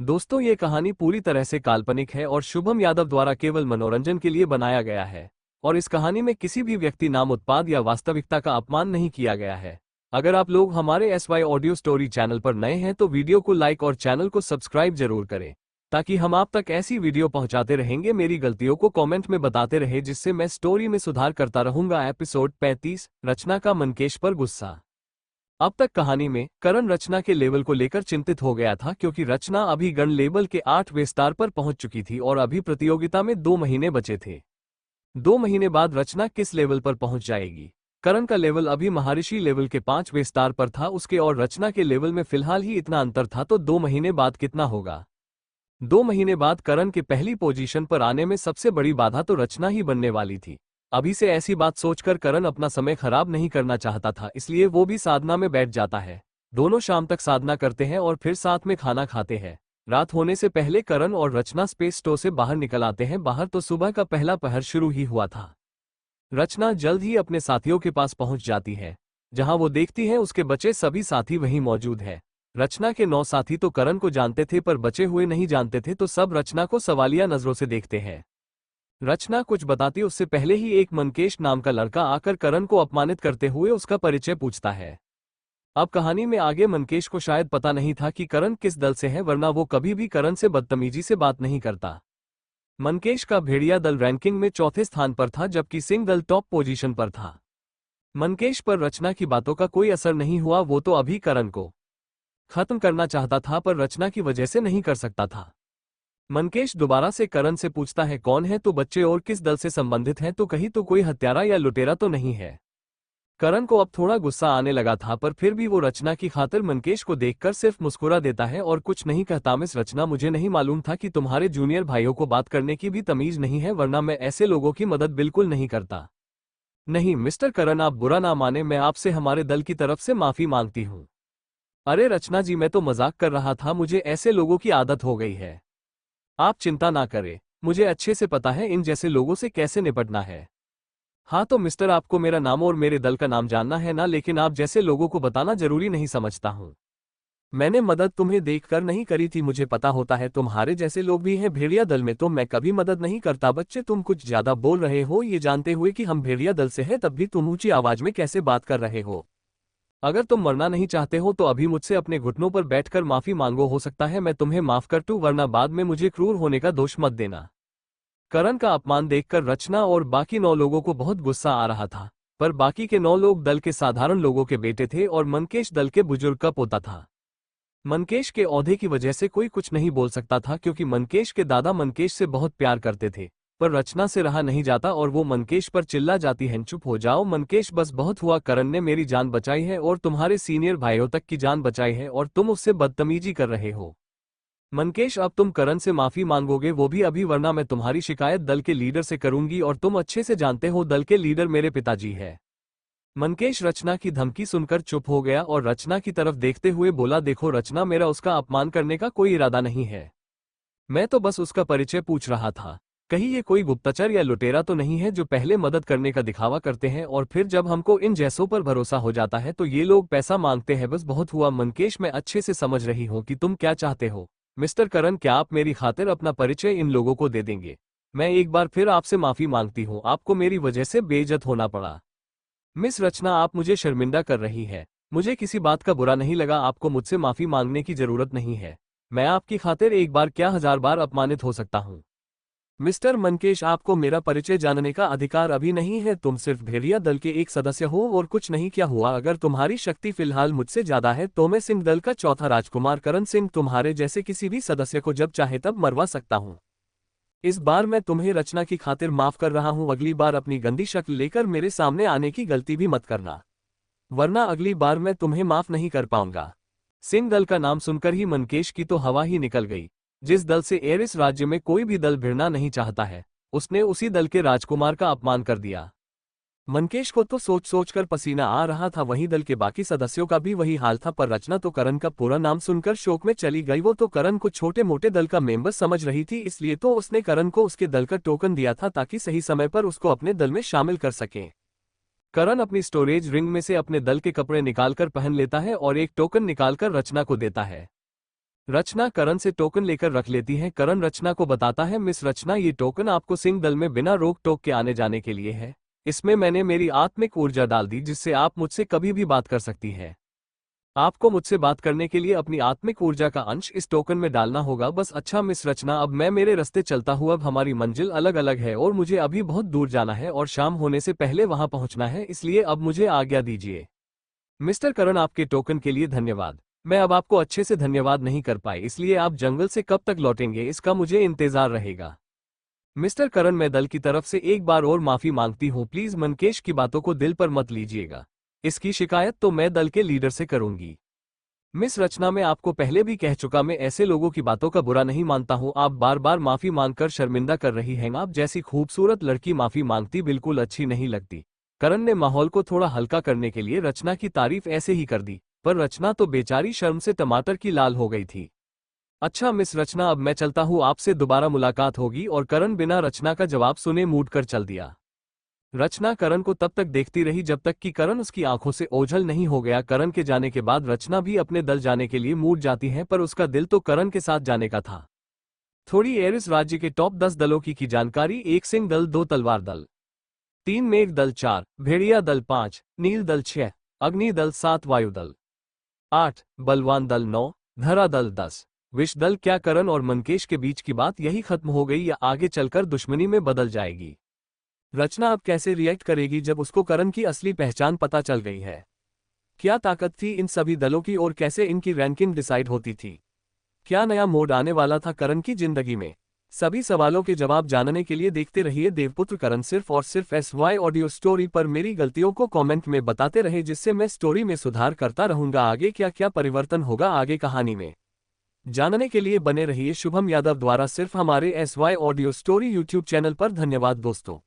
दोस्तों, ये कहानी पूरी तरह से काल्पनिक है और शुभम यादव द्वारा केवल मनोरंजन के लिए बनाया गया है। और इस कहानी में किसी भी व्यक्ति, नाम, उत्पाद या वास्तविकता का अपमान नहीं किया गया है। अगर आप लोग हमारे SY ऑडियो स्टोरी चैनल पर नए हैं तो वीडियो को लाइक और चैनल को सब्सक्राइब जरूर करें, ताकि हम आप तक ऐसी वीडियो पहुंचाते रहेंगे। मेरी गलतियों को कमेंट में बताते रहे, जिससे मैं स्टोरी में सुधार करता रहूंगा। एपिसोड 35, रचना का मनकेश पर गुस्सा। अब तक कहानी में करण रचना के लेवल को लेकर चिंतित हो गया था, क्योंकि रचना अभी गण लेवल के 8वें स्टार पर पहुंच चुकी थी और अभी प्रतियोगिता में 2 महीने बचे थे। 2 महीने बाद रचना किस लेवल पर पहुंच जाएगी? करण का लेवल अभी महर्षि लेवल के 5वें स्टार पर था, उसके और रचना के लेवल में फिलहाल ही इतना अंतर था, तो 2 महीने बाद कितना होगा? 2 महीने बाद करण के पहली पोजीशन पर आने में सबसे बड़ी बाधा तो रचना ही बनने वाली थी। अभी से ऐसी बात सोचकर करण अपना समय खराब नहीं करना चाहता था, इसलिए वो भी साधना में बैठ जाता है। दोनों शाम तक साधना करते हैं और फिर साथ में खाना खाते हैं। रात होने से पहले करण और रचना स्पेस स्टोर से बाहर निकल आते हैं। बाहर तो सुबह का पहला पहर शुरू ही हुआ था। रचना जल्द ही अपने साथियों के पास पहुंच जाती है, जहां वो देखती है उसके बचे सभी साथी वहीं मौजूद है। रचना के 9 साथी तो करण को जानते थे, पर बचे हुए नहीं जानते थे, तो सब रचना को सवालिया नजरों से देखते हैं। रचना कुछ बताती उससे पहले ही एक मनकेश नाम का लड़का आकर करण को अपमानित करते हुए उसका परिचय पूछता है। अब कहानी में आगे मनकेश को शायद पता नहीं था कि करण किस दल से है, वरना वो कभी भी करण से बदतमीजी से बात नहीं करता। मनकेश का भेड़िया दल रैंकिंग में 4थे स्थान पर था, जबकि सिंह दल टॉप पोजीशन पर था। मनकेश पर रचना की बातों का कोई असर नहीं हुआ। वो तो अभी करण को खत्म करना चाहता था, पर रचना की वजह से नहीं कर सकता था। मनकेश दोबारा से करण से पूछता है, कौन है तो बच्चे और किस दल से संबंधित हैं, तो कहीं तो कोई हत्यारा या लुटेरा तो नहीं है? करण को अब थोड़ा गुस्सा आने लगा था, पर फिर भी वो रचना की खातिर मनकेश को देखकर सिर्फ मुस्कुरा देता है और कुछ नहीं कहता। मिस रचना, मुझे नहीं मालूम था कि तुम्हारे जूनियर भाइयों को बात करने की भी तमीज नहीं है, वरना मैं ऐसे लोगों की मदद बिल्कुल नहीं करता। नहीं मिस्टर करण, आप बुरा ना माने, मैं आपसे हमारे दल की तरफ से माफी मांगती हूँ। अरे रचना जी, मैं तो मजाक कर रहा था, मुझे ऐसे लोगों की आदत हो गई है। आप चिंता ना करें, मुझे अच्छे से पता है इन जैसे लोगों से कैसे निपटना है। हाँ तो मिस्टर, आपको मेरा नाम और मेरे दल का नाम जानना है ना, लेकिन आप जैसे लोगों को बताना जरूरी नहीं समझता हूँ। मैंने मदद तुम्हें देखकर नहीं करी थी, मुझे पता होता है तुम्हारे जैसे लोग भी हैं भेड़िया दल में, तो मैं कभी मदद नहीं करता। बच्चे, तुम कुछ ज्यादा बोल रहे हो, ये जानते हुए कि हम भेड़िया दल से हैं, तब भी तुम ऊंची आवाज में कैसे बात कर रहे हो? अगर तुम मरना नहीं चाहते हो तो अभी मुझसे अपने घुटनों पर बैठकर माफी मांगो, हो सकता है मैं तुम्हें माफ कर दूं, वरना बाद में मुझे क्रूर होने का दोष मत देना। करण का अपमान देखकर रचना और बाकी 9 लोगों को बहुत गुस्सा आ रहा था, पर बाकी के 9 लोग दल के साधारण लोगों के बेटे थे और मनकेश दल के बुजुर्ग का पोता था। मनकेश के ओहदे की वजह से कोई कुछ नहीं बोल सकता था, क्योंकि मनकेश के दादा मनकेश से बहुत प्यार करते थे। पर रचना से रहा नहीं जाता और वो मनकेश पर चिल्ला जाती है, चुप हो जाओ मनकेश, बस बहुत हुआ। करण ने मेरी जान बचाई है और तुम्हारे सीनियर भाइयों तक की जान बचाई है, और तुम उससे बदतमीजी कर रहे हो। मनकेश, अब तुम करण से माफी मांगोगे, वो भी अभी, वरना मैं तुम्हारी शिकायत दल के लीडर से करूंगी, और तुम अच्छे से जानते हो दल के लीडर मेरे पिताजी है। मनकेश रचना की धमकी सुनकर चुप हो गया और रचना की तरफ देखते हुए बोला, देखो रचना, मेरा उसका अपमान करने का कोई इरादा नहीं है। मैं तो बस उसका परिचय पूछ रहा था। कहीं ये कोई गुप्तचर या लुटेरा तो नहीं है जो पहले मदद करने का दिखावा करते हैं और फिर जब हमको इन जैसों पर भरोसा हो जाता है तो ये लोग पैसा मांगते हैं। बस बहुत हुआ मनकेश, मैं अच्छे से समझ रही हूँ कि तुम क्या चाहते हो। मिस्टर करण, क्या आप मेरी खातिर अपना परिचय इन लोगों को दे देंगे? मैं एक बार फिर आपसे माफी मांगती हूँ, आपको मेरी वजह से बेइज्जत होना पड़ा। मिस रचना, आप मुझे शर्मिंदा कर रही है। मुझे किसी बात का बुरा नहीं लगा, आपको मुझसे माफी मांगने की जरूरत नहीं है। मैं आपकी खातिर एक बार क्या 1000 बार अपमानित हो सकता हूँ। मिस्टर मनकेश, आपको मेरा परिचय जानने का अधिकार अभी नहीं है। तुम सिर्फ भेड़िया दल के एक सदस्य हो और कुछ नहीं। क्या हुआ अगर तुम्हारी शक्ति फिलहाल मुझसे ज्यादा है तो मैं सिंह दल का चौथा राजकुमार करण सिंह तुम्हारे जैसे किसी भी सदस्य को जब चाहे तब मरवा सकता हूँ। इस बार मैं तुम्हें रचना की खातिर माफ कर रहा हूँ, अगली बार अपनी गंदी शक्ल लेकर मेरे सामने आने की गलती भी मत करना, वरना अगली बार मैं तुम्हें माफ नहीं कर पाऊंगा। सिंह दल का नाम सुनकर ही मनकेश की तो हवा ही निकल गई। जिस दल से एरिस राज्य में कोई भी दल भिड़ना नहीं चाहता है, उसने उसी दल के राजकुमार का अपमान कर दिया। मनकेश को तो सोच सोच कर पसीना आ रहा था, वहीं दल के बाकी सदस्यों का भी वही हाल था। पर रचना तो करण का पूरा नाम सुनकर शोक में चली गई। वो तो करण को छोटे मोटे दल का मेंबर समझ रही थी, इसलिए तो उसने करण को उसके दल का टोकन दिया था ताकि सही समय पर उसको अपने दल में शामिल कर सके। करण अपनी स्टोरेज रिंग में से अपने दल के कपड़े निकालकर पहन लेता है और एक टोकन निकालकर रचना को देता है। रचना करण से टोकन लेकर रख लेती है। करण रचना को बताता है, मिस रचना, ये टोकन आपको सिंह दल में बिना रोक टोक के आने जाने के लिए है। इसमें मैंने मेरी आत्मिक ऊर्जा डाल दी जिससे आप मुझसे कभी भी बात कर सकती है। आपको मुझसे बात करने के लिए अपनी आत्मिक ऊर्जा का अंश इस टोकन में डालना होगा बस। अच्छा मिस रचना, अब मैं मेरे रास्ते चलता हूँ। अब हमारी मंजिल अलग अलग है और मुझे अभी बहुत दूर जाना है और शाम होने से पहले वहां पहुंचना है, इसलिए अब मुझे आज्ञा दीजिए। मिस्टर करण, आपके टोकन के लिए धन्यवाद। मैं अब आपको अच्छे से धन्यवाद नहीं कर पाई, इसलिए आप जंगल से कब तक लौटेंगे इसका मुझे इंतजार रहेगा। मिस्टर करण, मैं दल की तरफ से एक बार और माफी मांगती हूँ। प्लीज मनकेश की बातों को दिल पर मत लीजिएगा। इसकी शिकायत तो मैं दल के लीडर से करूंगी। मिस रचना, मैं आपको पहले भी कह चुका, मैं ऐसे लोगों की बातों का बुरा नहीं मानता हूँ। आप बार बार माफी मांगकर शर्मिंदा कर रही हैं। आप जैसी खूबसूरत लड़की माफी मांगती बिल्कुल अच्छी नहीं लगती। करण ने माहौल को थोड़ा हल्का करने के लिए रचना की तारीफ ऐसे ही कर दी, पर रचना तो बेचारी शर्म से टमाटर की लाल हो गई थी। अच्छा मिस रचना, अब मैं चलता हूँ, आपसे दोबारा मुलाकात होगी। और करण बिना रचना का जवाब सुने मूड कर चल दिया। रचना करण को तब तक देखती रही जब तक कि करण उसकी आंखों से ओझल नहीं हो गया। करण के जाने के बाद रचना भी अपने दल जाने के लिए मूड जाती है, पर उसका दिल तो करण के साथ जाने का था। थोड़ी एरिस राज्य के टॉप 10 दलों की जानकारी। 1 सिंह दल, 2 तलवार दल, 3 मेघ दल, 4 भेड़िया दल, 5 नील दल, 6 अग्नि दल, 7 वायु दल, 8 बलवान दल, 9 धरा दल, 10 विष दल। क्या करण और मनकेश के बीच की बात यही खत्म हो गई या आगे चलकर दुश्मनी में बदल जाएगी? रचना अब कैसे रिएक्ट करेगी जब उसको करण की असली पहचान पता चल गई है? क्या ताकत थी इन सभी दलों की और कैसे इनकी रैंकिंग डिसाइड होती थी? क्या नया मोड आने वाला था करण की जिंदगी में? सभी सवालों के जवाब जानने के लिए देखते रहिए देवपुत्र करण, सिर्फ और सिर्फ SY ऑडियो स्टोरी पर। मेरी गलतियों को कमेंट में बताते रहे जिससे मैं स्टोरी में सुधार करता रहूंगा। आगे क्या क्या परिवर्तन होगा आगे कहानी में जानने के लिए बने रहिए शुभम यादव द्वारा सिर्फ हमारे SY audio story YouTube channel पर। धन्यवाद दोस्तों।